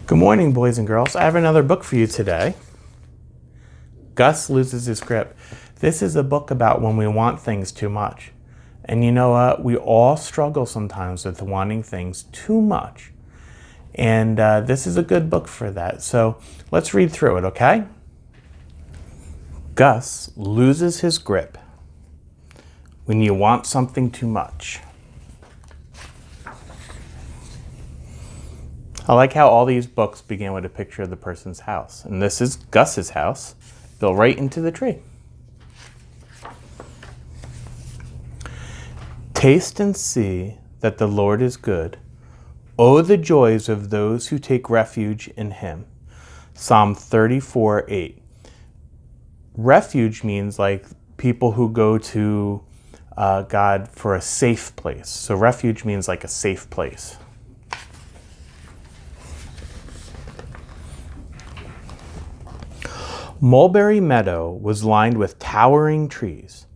Good morning, boys and girls. I have another book for you today. Gus Loses His Grip. This is a book about when we want things too much. And you know what? We all struggle sometimes with wanting things too much. And this is a good book for that. So let's read through it, okay? Gus loses his grip when you want something too much. I like how all these books begin with a picture of the person's house. And this is Gus's house, built right into the tree. Taste and see that the Lord is good. Oh, the joys of those who take refuge in him. Psalm 34:8. Refuge means like people who go to God for a safe place. So refuge means like a safe place. Mulberry Meadow was lined with towering trees.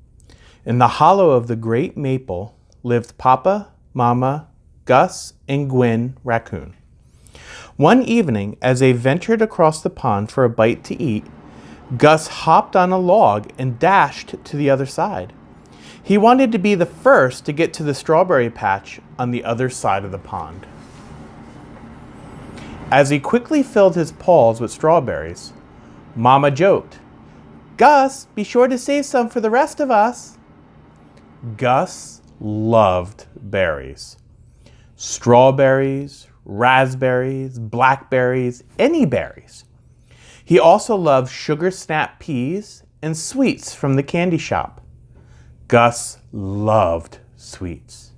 In the hollow of the great maple lived Papa, Mama, Gus, and Gwen Raccoon. One evening, as they ventured across the pond for a bite to eat, Gus hopped on a log and dashed to the other side. He wanted to be the first to get to the strawberry patch on the other side of the pond. As he quickly filled his paws with strawberries, Mama joked, "Gus, be sure to save some for the rest of us." Gus loved berries. Strawberries, raspberries, blackberries, any berries. He also loved sugar snap peas and sweets from the candy shop. Gus loved sweets.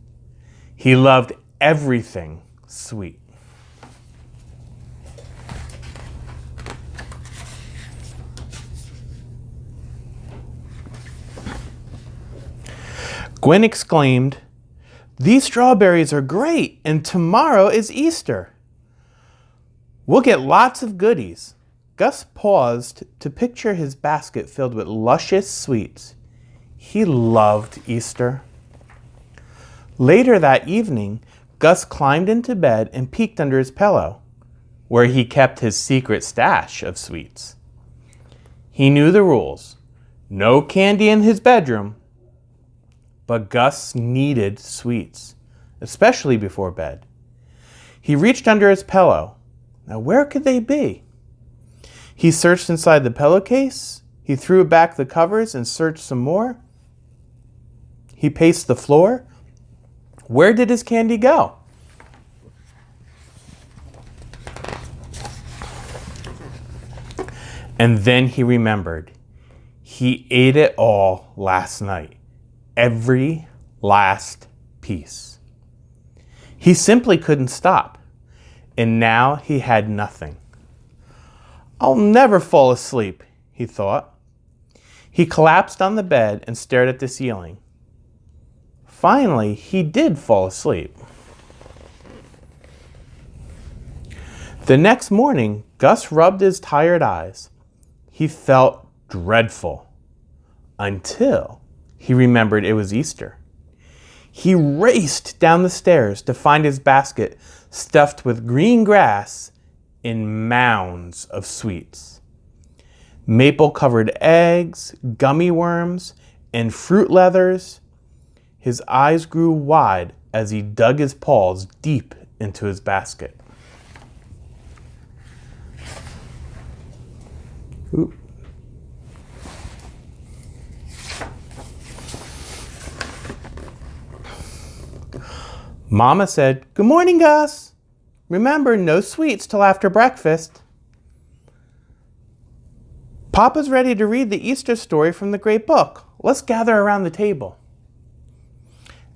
He loved everything sweet. Gwen exclaimed, "These strawberries are great, and tomorrow is Easter. We'll get lots of goodies." Gus paused to picture his basket filled with luscious sweets. He loved Easter. Later that evening, Gus climbed into bed and peeked under his pillow, where he kept his secret stash of sweets. He knew the rules. No candy in his bedroom. But Gus needed sweets, especially before bed. He reached under his pillow. Now, where could they be? He searched inside the pillowcase. He threw back the covers and searched some more. He paced the floor. Where did his candy go? And then he remembered. He ate it all last night. Every last piece. He simply couldn't stop, and now he had nothing. "I'll never fall asleep," he thought. He collapsed on the bed and stared at the ceiling. Finally, he did fall asleep. The next morning, Gus rubbed his tired eyes. He felt dreadful until he remembered it was Easter. He raced down the stairs to find his basket stuffed with green grass and mounds of sweets. Maple-covered eggs, gummy worms, and fruit leathers. His eyes grew wide as he dug his paws deep into his basket. Ooh. Mama said, "Good morning, Gus. Remember, no sweets till after breakfast." Papa's ready to read the Easter story from the great book. Let's gather around the table.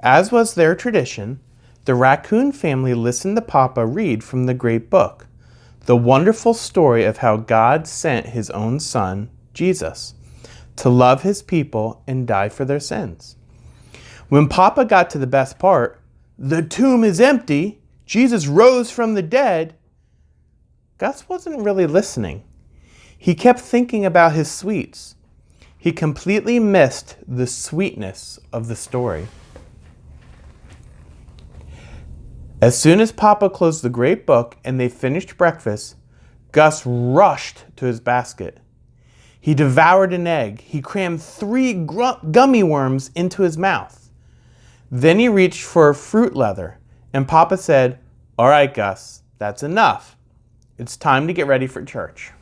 As was their tradition, the raccoon family listened to Papa read from the great book, the wonderful story of how God sent his own son, Jesus, to love his people and die for their sins. When Papa got to the best part, "The tomb is empty. Jesus rose from the dead," Gus wasn't really listening. He kept thinking about his sweets. He completely missed the sweetness of the story. As soon as Papa closed the great book and they finished breakfast, Gus rushed to his basket. He devoured an egg. He crammed 3 gummy worms into his mouth. Then he reached for a fruit leather, and Papa said, "All right, Gus, that's enough. It's time to get ready for church."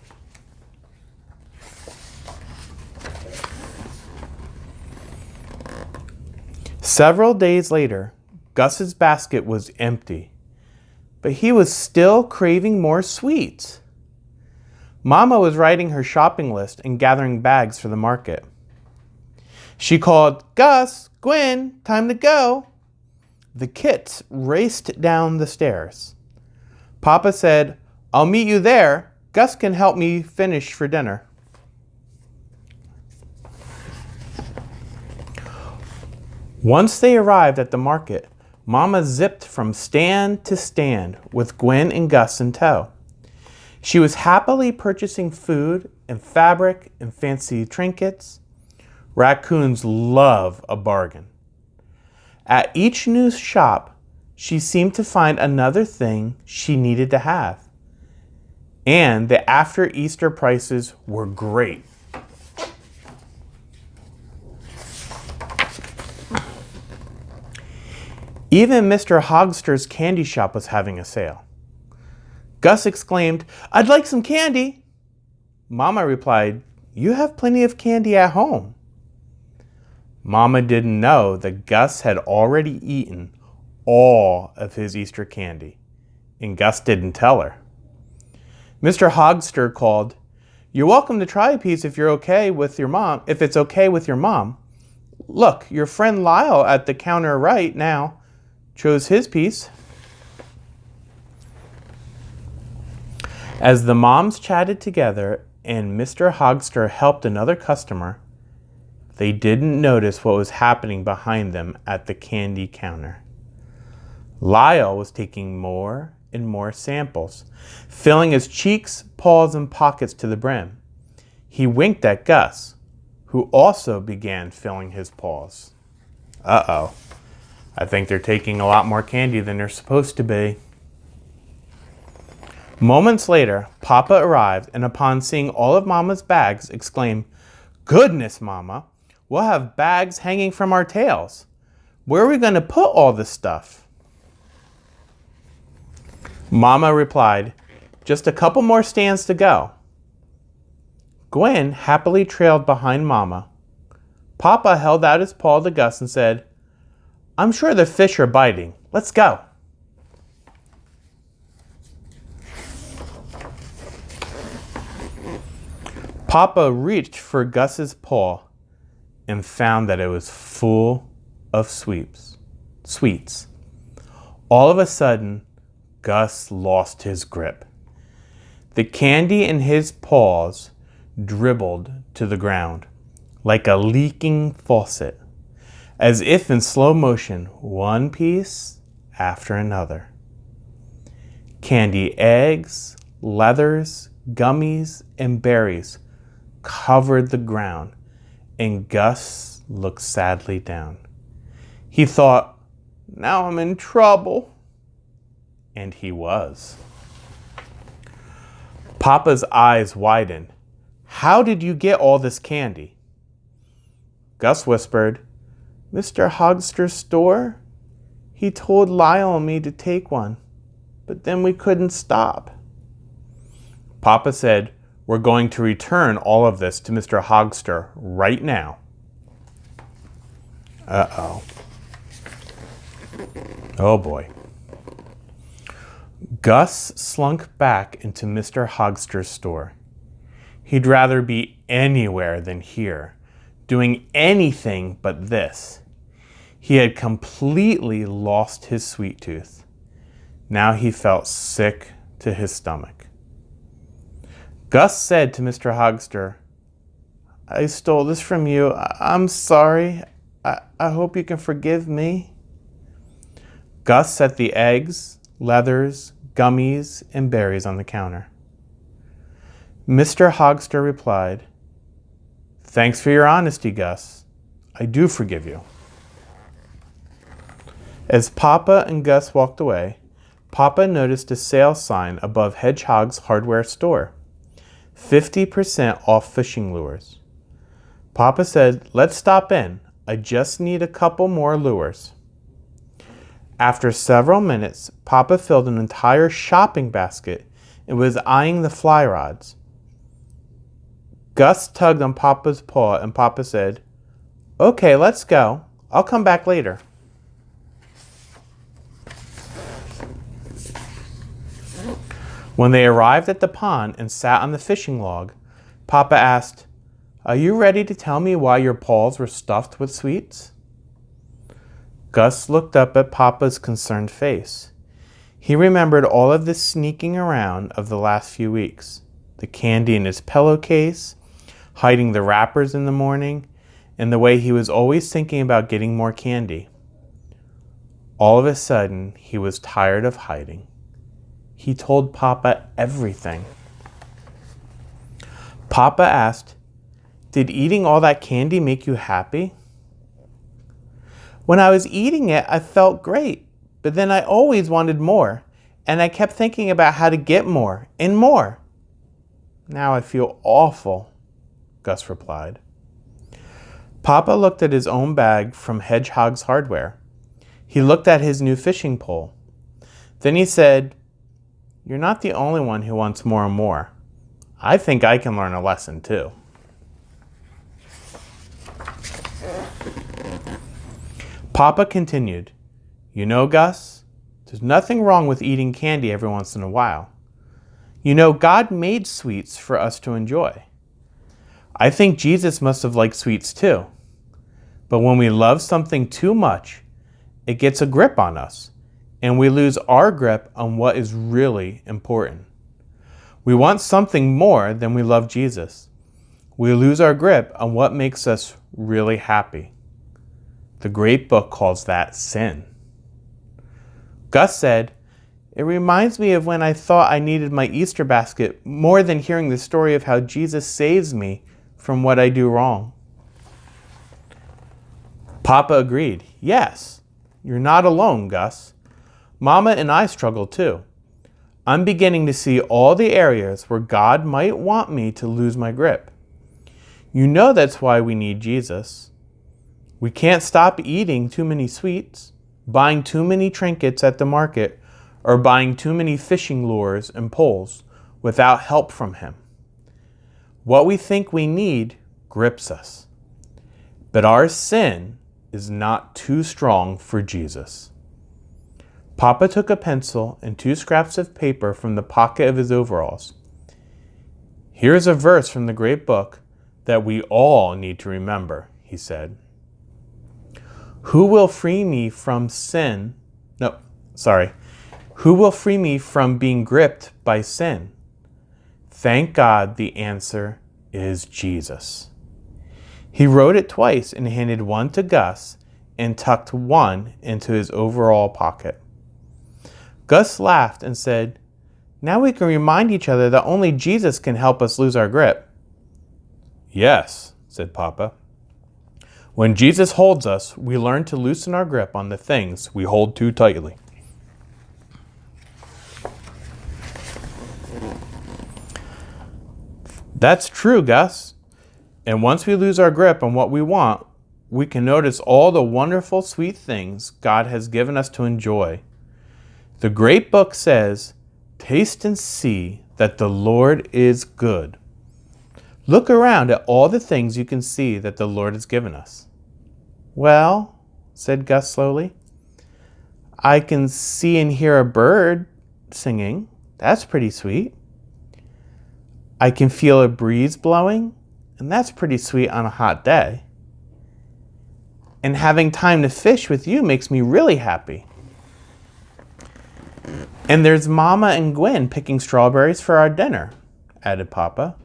Several days later, Gus's basket was empty, but he was still craving more sweets. Mama was writing her shopping list and gathering bags for the market. She called, "Gus, Gwen, time to go." The kits raced down the stairs. Papa said, "I'll meet you there. Gus can help me finish for dinner." Once they arrived at the market, Mama zipped from stand to stand with Gwen and Gus in tow. She was happily purchasing food and fabric and fancy trinkets. Raccoons love a bargain. At each new shop, she seemed to find another thing she needed to have. And the after Easter prices were great. Even Mr. Hogster's candy shop was having a sale. Gus exclaimed, "I'd like some candy." Mama replied, "You have plenty of candy at home." Mama didn't know that Gus had already eaten all of his Easter candy, and Gus didn't tell her. Mr. Hogster called, "You're welcome to try a piece if it's okay with your mom. Look, your friend Lyle at the counter right now chose his piece." As the moms chatted together and Mr. Hogster helped another customer, they didn't notice what was happening behind them at the candy counter. Lyle was taking more and more samples, filling his cheeks, paws, and pockets to the brim. He winked at Gus, who also began filling his paws. Uh-oh. I think they're taking a lot more candy than they're supposed to be. Moments later, Papa arrived and upon seeing all of Mama's bags, exclaimed, "Goodness, Mama, we'll have bags hanging from our tails. Where are we going to put all this stuff?" Mama replied, "Just a couple more stands to go." Gwen happily trailed behind Mama. Papa held out his paw to Gus and said, "I'm sure the fish are biting. Let's go." Papa reached for Gus's paw and found that it was full of sweets. All of a sudden, Gus lost his grip. The candy in his paws dribbled to the ground like a leaking faucet, as if in slow motion, one piece after another. Candy eggs, leathers, gummies, and berries covered the ground, and Gus looked sadly down. He thought, "Now I'm in trouble." And he was. Papa's eyes widened. "How did you get all this candy?" Gus whispered, "Mr. Hogster's store? He told Lyle and me to take one, but then we couldn't stop." Papa said, "We're going to return all of this to Mr. Hogster right now." Uh-oh. Oh boy. Gus slunk back into Mr. Hogster's store. He'd rather be anywhere than here, doing anything but this. He had completely lost his sweet tooth. Now he felt sick to his stomach. Gus said to Mr. Hogster, "I stole this from you. I'm sorry. I hope you can forgive me." Gus set the eggs, leathers, gummies, and berries on the counter. Mr. Hogster replied, "Thanks for your honesty, Gus. I do forgive you." As Papa and Gus walked away, Papa noticed a sale sign above Hedgehog's hardware store. 50% off fishing lures. Papa said, "Let's stop in. I just need a couple more lures." After several minutes, Papa filled an entire shopping basket and was eyeing the fly rods. Gus tugged on Papa's paw and Papa said, "Okay, let's go. I'll come back later." When they arrived at the pond and sat on the fishing log, Papa asked, "Are you ready to tell me why your paws were stuffed with sweets?" Gus looked up at Papa's concerned face. He remembered all of the sneaking around of the last few weeks. The candy in his pillowcase, hiding the wrappers in the morning, and the way he was always thinking about getting more candy. All of a sudden, he was tired of hiding. He told Papa everything. Papa asked, "Did eating all that candy make you happy?" "When I was eating it, I felt great, but then I always wanted more, and I kept thinking about how to get more and more. Now I feel awful," Gus replied. Papa looked at his own bag from Hedgehog's hardware. He looked at his new fishing pole. Then he said, "You're not the only one who wants more and more. I think I can learn a lesson too." Papa continued, "You know, Gus, there's nothing wrong with eating candy every once in a while. You know, God made sweets for us to enjoy. I think Jesus must have liked sweets too. But when we love something too much, it gets a grip on us, and we lose our grip on what is really important. We want something more than we love Jesus. We lose our grip on what makes us really happy. The great book calls that sin." Gus said, "It reminds me of when I thought I needed my Easter basket more than hearing the story of how Jesus saves me from what I do wrong." Papa agreed. "Yes, you're not alone, Gus. Mama and I struggle too. I'm beginning to see all the areas where God might want me to lose my grip. You know that's why we need Jesus. We can't stop eating too many sweets, buying too many trinkets at the market, or buying too many fishing lures and poles without help from Him. What we think we need grips us. But our sin is not too strong for Jesus." Papa took a pencil and 2 scraps of paper from the pocket of his overalls. "Here's a verse from the great book that we all need to remember," he said. Who will free me from being gripped by sin? Thank God the answer is Jesus. He wrote it twice and handed one to Gus and tucked one into his overall pocket. Gus laughed and said, "Now we can remind each other that only Jesus can help us lose our grip." "Yes," said Papa. "When Jesus holds us, we learn to loosen our grip on the things we hold too tightly." "That's true, Gus. And once we lose our grip on what we want, we can notice all the wonderful, sweet things God has given us to enjoy. The great book says, 'Taste and see that the Lord is good.' Look around at all the things you can see that the Lord has given us." "Well," said Gus slowly, "I can see and hear a bird singing. That's pretty sweet. I can feel a breeze blowing, and that's pretty sweet on a hot day. And having time to fish with you makes me really happy. And there's Mama and Gwen picking strawberries for our dinner," added Papa.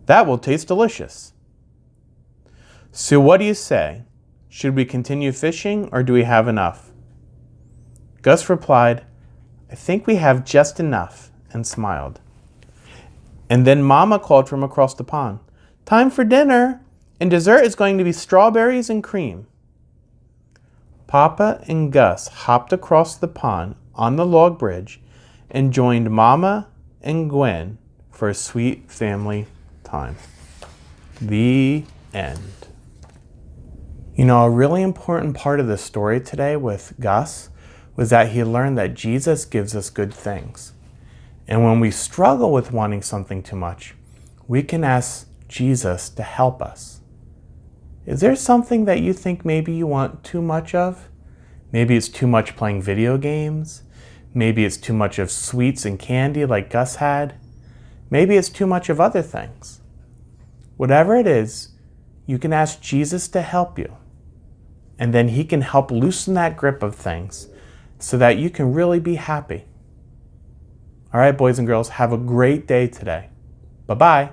"That will taste delicious. So what do you say? Should we continue fishing or do we have enough?" Gus replied, "I think we have just enough," and smiled. And then Mama called from across the pond, "Time for dinner, and dessert is going to be strawberries and cream." Papa and Gus hopped across the pond on the log bridge and joined Mama and Gwen for a sweet family time. The end. You know, a really important part of the story today with Gus was that he learned that Jesus gives us good things. And when we struggle with wanting something too much, we can ask Jesus to help us. Is there something that you think maybe you want too much of? Maybe it's too much playing video games. Maybe it's too much of sweets and candy like Gus had. Maybe it's too much of other things. Whatever it is, you can ask Jesus to help you. And then he can help loosen that grip of things so that you can really be happy. All right, boys and girls, have a great day today. Bye-bye.